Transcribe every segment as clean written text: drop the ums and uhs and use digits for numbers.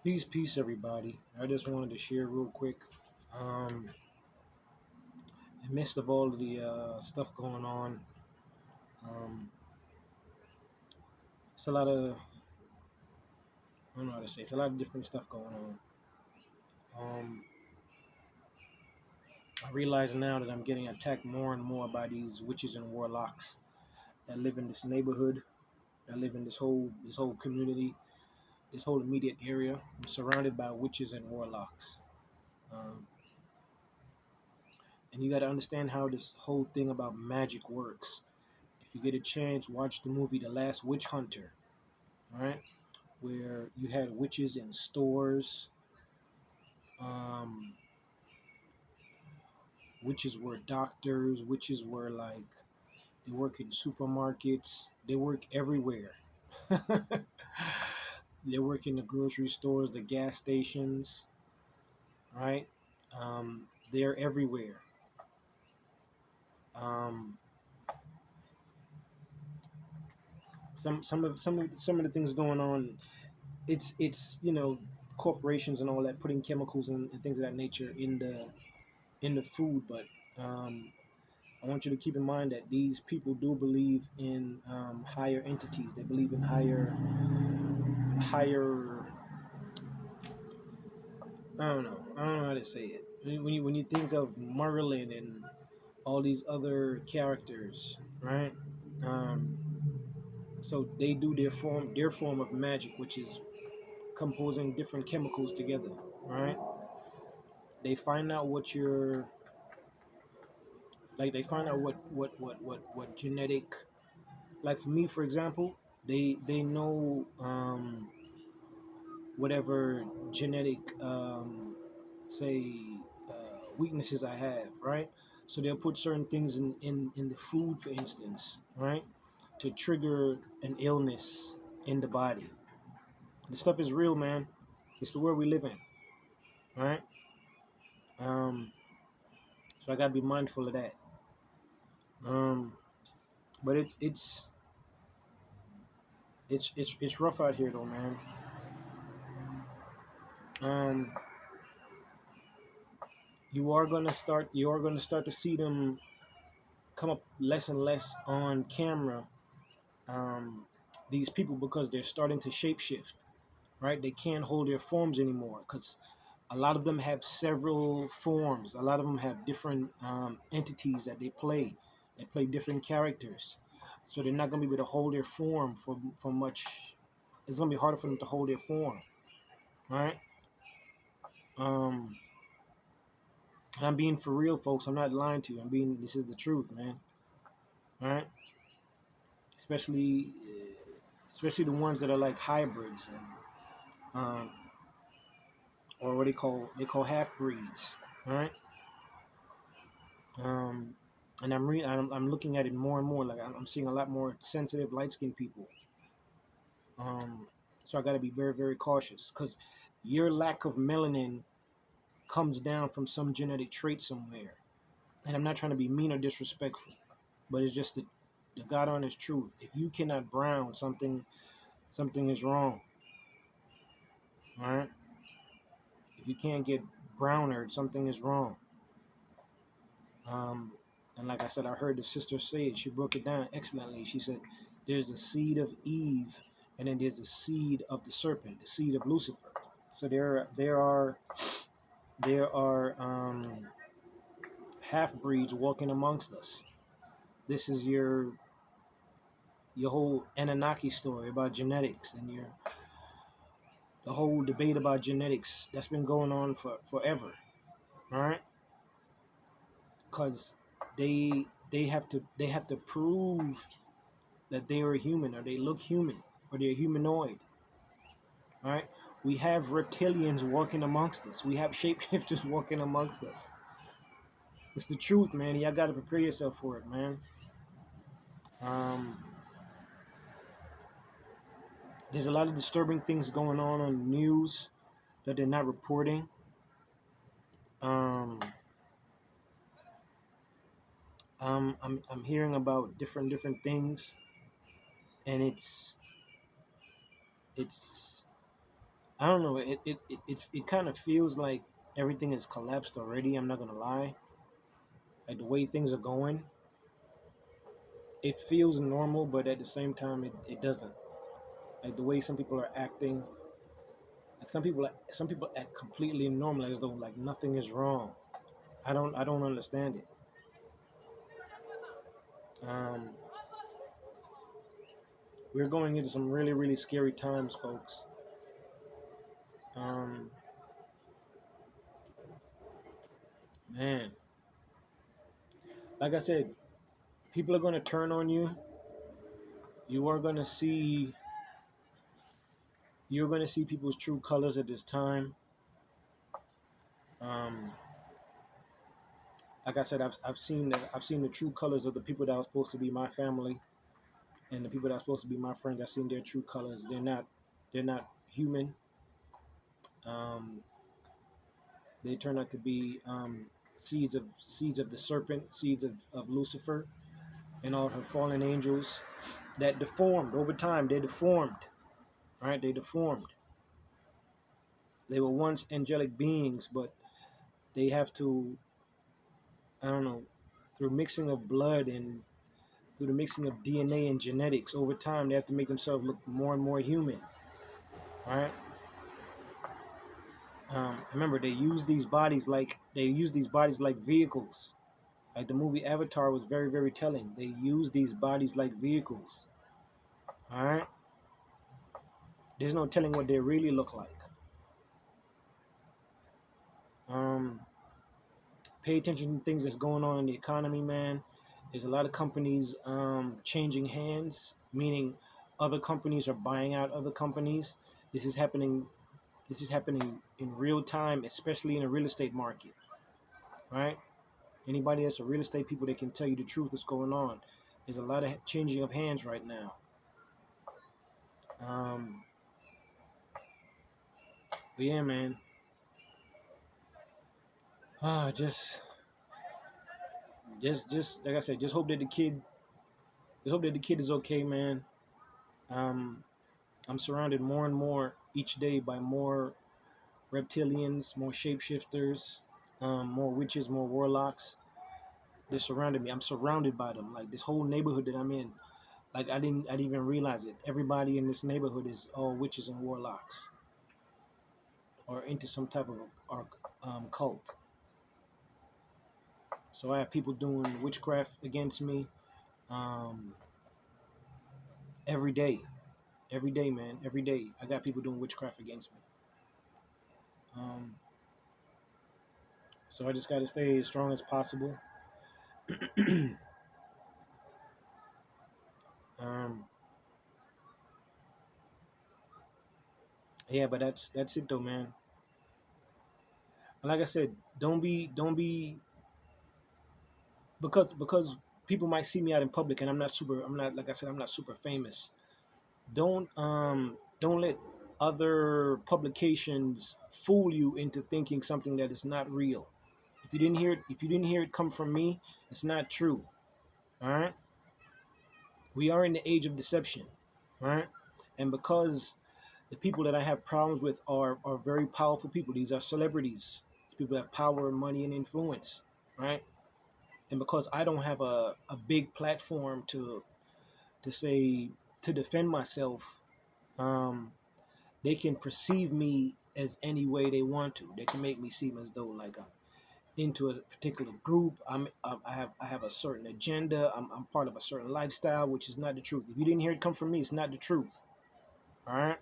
Peace, everybody. I just wanted to share real quick. Um, in midst of all of the stuff going on, um, it's a lot of I don't know how to say. It's a lot of different stuff going on. Um, I realize now that I'm getting attacked more and more by these witches and warlocks that live in this neighborhood, that live in this whole community, this whole immediate area. I'm surrounded by witches and warlocks. Um, and you got to understand how this whole thing about magic works. If you get a chance, watch the movie The Last Witch Hunter, right? Where you had witches in stores. Um, Witches were doctors. Witches were like, they work in supermarkets. They work everywhere. They work in the grocery stores, the gas stations, right? They're everywhere. Um, some of the things going on, it's corporations and all that putting chemicals and things of that nature in the food, but um, I want you to keep in mind that these people do believe in higher entities. They believe in higher. I don't know how to say it. When you think of Merlin and all these other characters, right? Um, so they do their form of magic, which is composing different chemicals together, right? They find out what you're like. They find out what genetic. Like for me, for example, they know whatever genetic say weaknesses I have, right? So they'll put certain things in the food, for instance, right, to trigger an illness in the body. This stuff is real, man. It's the world we live in, right? Um, so I gotta be mindful of that. Um, but it's rough out here, though, man. Um, you are gonna start to see them come up less and less on camera, um, these people, because they're starting to shapeshift, right? They can't hold their forms anymore because a lot of them have several forms. A lot of them have different entities that they play. They play different characters, so they're not gonna be able to hold their form for much. It's gonna be harder for them to hold their form, right? Um, and I'm being for real, folks. I'm not lying to you. I'm being. This is the truth, man. All right, especially especially the ones that are like hybrids and or what they call half breeds, right? Um, and I'm looking at it more and more. Like I'm seeing a lot more sensitive light skinned people. Um, so I got to be very very cautious because your lack of melanin comes down from some genetic trait somewhere. And I'm not trying to be mean or disrespectful, but it's just the God honest truth. If you cannot brown, something is wrong. All right. If you can't get browner, something is wrong. Um, and like I said, I heard the sister say it. She broke it down excellently. She said, "There's the seed of Eve, and then there's the seed of the serpent, the seed of Lucifer." So there are half breeds walking amongst us. This is your whole Anunnaki story about genetics and the whole debate about genetics that's been going on for forever. All right, because they have to prove that they are human or they look human or they're humanoid. All right, we have reptilians walking amongst us. We have shapeshifters walking amongst us. It's the truth, man. Y'all got to prepare yourself for it, man. Um, there's a lot of disturbing things going on the news that they're not reporting. Um, I'm hearing about different things, and it's I don't know. It kind of feels like everything has collapsed already. I'm not gonna lie. Like the way things are going, it feels normal, but at the same time, it doesn't. Like the way some people are acting, like some people act completely normal as though like nothing is wrong. I don't understand it. Um, we're going into some really scary times, folks. Um, man, like I said, people are going to turn on you. You are going to see you're going to see people's true colors at this time. Um, like I said, I've seen the true colors of the people that are supposed to be my family, and the people that are supposed to be my friends. I've seen their true colors. They're not human. Um, they turn out to be seeds of the serpent, seeds of Lucifer, and all her fallen angels that deformed over time. They deformed, right? They deformed. They were once angelic beings, but they have to, I don't know, through mixing of blood and through the mixing of DNA and genetics, over time they have to make themselves look more and more human, right? Remember, they use these bodies like vehicles. Like the movie Avatar was very telling. They use these bodies like vehicles. All right. There's no telling what they really look like. Um, Pay attention to things that's going on in the economy, man. There's a lot of companies changing hands, meaning other companies are buying out other companies. This is happening. This is happening in real time, especially in the real estate market, right? Anybody that's a real estate people, they can tell you the truth what's going on. There's a lot of changing of hands right now. Um, but yeah, man. Ah, just like I said, just hope that the kid is okay, man. Um, I'm surrounded more and more each day by more reptilians, more shapeshifters, more witches, more warlocks. They're surrounded me. I'm surrounded by them. Like this whole neighborhood that I'm in. Like I didn't even realize it. Everybody in this neighborhood is all witches and warlocks, or into some type of cult. So I have people doing witchcraft against me um, every day. Every day, man. Every day. I got people doing witchcraft against me. Um, so I just got to stay as strong as possible. um, yeah, but that's it though, man. Like I said, don't be because people might see me out in public and I'm not like I said I'm not super famous. Don't let other publications fool you into thinking something that is not real. If you didn't hear it come from me, it's not true. All right? We are in the age of deception, right? And because the people that I have problems with are very powerful people. These are celebrities. People have power, money, and influence, right? And because I don't have a big platform to say to defend myself, um, they can perceive me as any way they want to. They can make me seem as though like I'm into a particular group. I have a certain agenda. I'm part of a certain lifestyle, which is not the truth. If you didn't hear it come from me, it's not the truth. All right.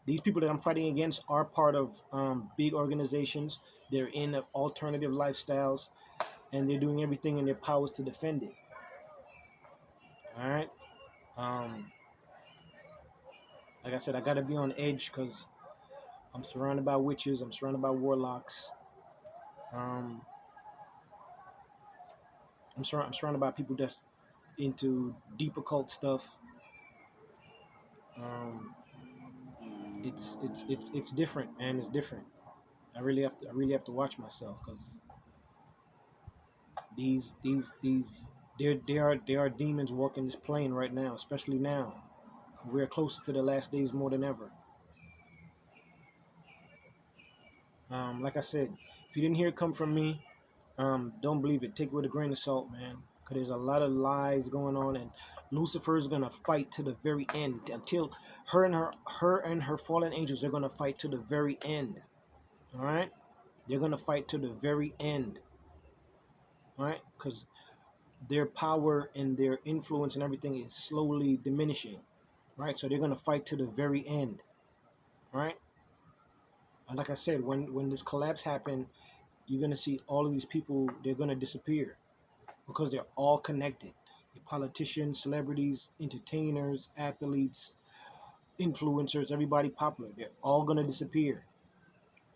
These people that I'm fighting against are part of big organizations. They're in alternative lifestyles, and they're doing everything in their powers to defend it. All right. Um, like I said, I gotta be on edge because I'm surrounded by witches. I'm surrounded by warlocks. Um, I'm surrounded by people that's into deep occult stuff. Um, it's different, man. It's different. I really have to watch myself because these there are demons walking this plane right now, especially now. We're closer to the last days more than ever. Like I said, if you didn't hear it come from me, don't believe it. Take it with a grain of salt, man. Because there's a lot of lies going on, and Lucifer is gonna fight to the very end until her and her fallen angels are gonna fight to the very end. All right, they're gonna fight to the very end. All right, because their power and their influence and everything is slowly diminishing. Right, so they're gonna fight to the very end. Right, and like I said, when this collapse happened, you're gonna see all of these people. They're gonna disappear because they're all connected. The politicians, celebrities, entertainers, athletes, influencers, everybody popular. They're all gonna disappear.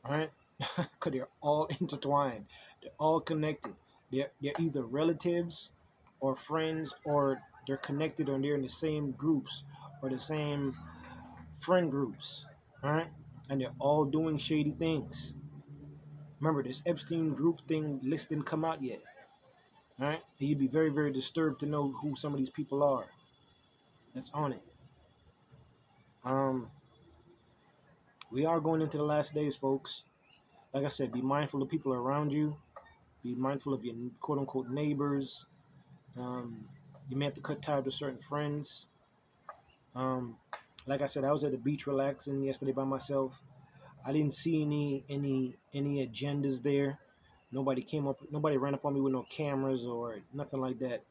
Right, because they're all intertwined. They're all connected. They're either relatives or friends, or they're connected, or they're in the same groups or the same friend groups. Right, and they're all doing shady things. Remember, this Epstein group thing list didn't come out yet. All right, and you'd be very, very disturbed to know who some of these people are that's on it. Um, we are going into the last days, folks. Like I said, be mindful of people around you. Be mindful of your quote unquote neighbors. Um, you may have to cut ties with certain friends. Um, like I said, I was at the beach relaxing yesterday by myself. I didn't see any agendas there. Nobody came up. Nobody ran up on me with no cameras or nothing like that.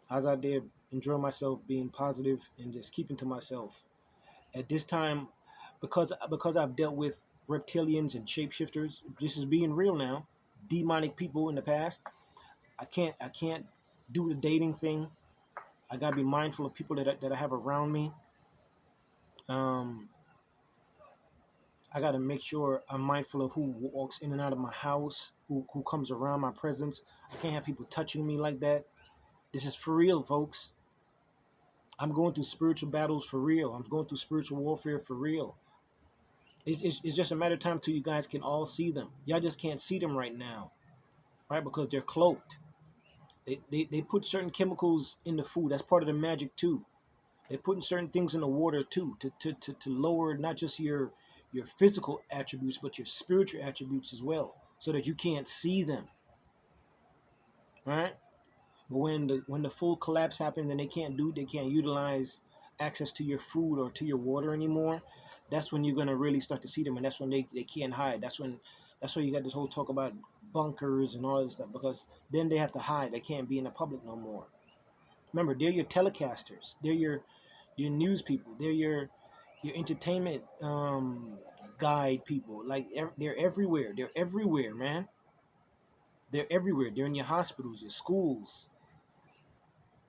I was out there enjoying myself, being positive, and just keeping to myself. At this time, because I've dealt with reptilians and shapeshifters, this is being real now. Demonic people in the past. I can't do the dating thing. I gotta be mindful of people that I have around me. Um, I gotta make sure I'm mindful of who walks in and out of my house, who comes around my presence. I can't have people touching me like that. This is for real, folks. I'm going through spiritual battles for real. I'm going through spiritual warfare for real. It's just a matter of time till you guys can all see them. Y'all just can't see them right now, right? Because they're cloaked. They put certain chemicals in the food. That's part of the magic too. They're putting certain things in the water too to lower not just your physical attributes, but your spiritual attributes as well, so that you can't see them, right? But when the full collapse happens and they can't utilize access to your food or to your water anymore, that's when you're gonna really start to see them, and that's when they can't hide. That's why you got this whole talk about bunkers and all this stuff, because then they have to hide. They can't be in the public no more. Remember, they're your telecasters. They're your news people. They're your entertainment guide people. Like they're everywhere. They're everywhere, man. They're everywhere. They're in your hospitals, your schools,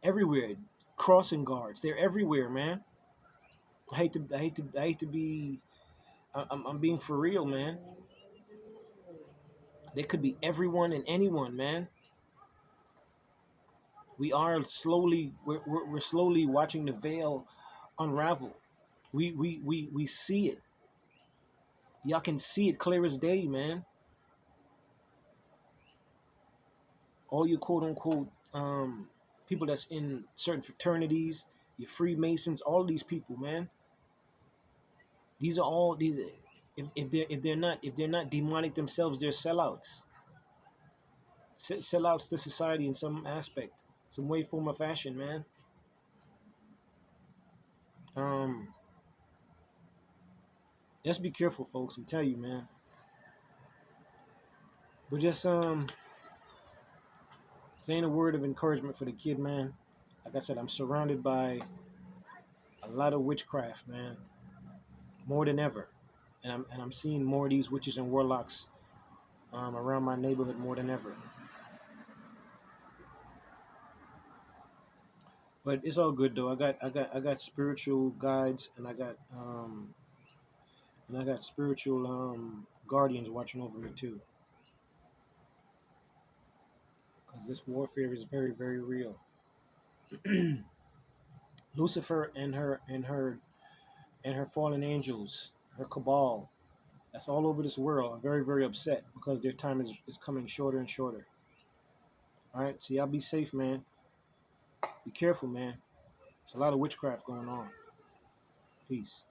everywhere. Crossing guards. They're everywhere, man. I hate to be. I'm being for real, man. They could be everyone and anyone, man. We're slowly watching the veil unravel. We see it. Y'all can see it clear as day, man. All you quote unquote people that's in certain fraternities, your Freemasons, all of these people, man. These are all these. If they're not demonic themselves, they're sellouts. Sellouts to society in some aspect, some way, form, or fashion, man. Um, just be careful, folks. I'm telling you, man. But just saying a word of encouragement for the kid, man. Like I said, I'm surrounded by a lot of witchcraft, man, more than ever, and I'm seeing more of these witches and warlocks around my neighborhood more than ever. But it's all good though. I got spiritual guides, and I got spiritual guardians watching over me too. Because this warfare is very, very real. Lucifer and her fallen angels, her cabal, that's all over this world, are very, very upset because their time is coming shorter and shorter. All right, so y'all be safe, man. Be careful, man. There's a lot of witchcraft going on. Peace.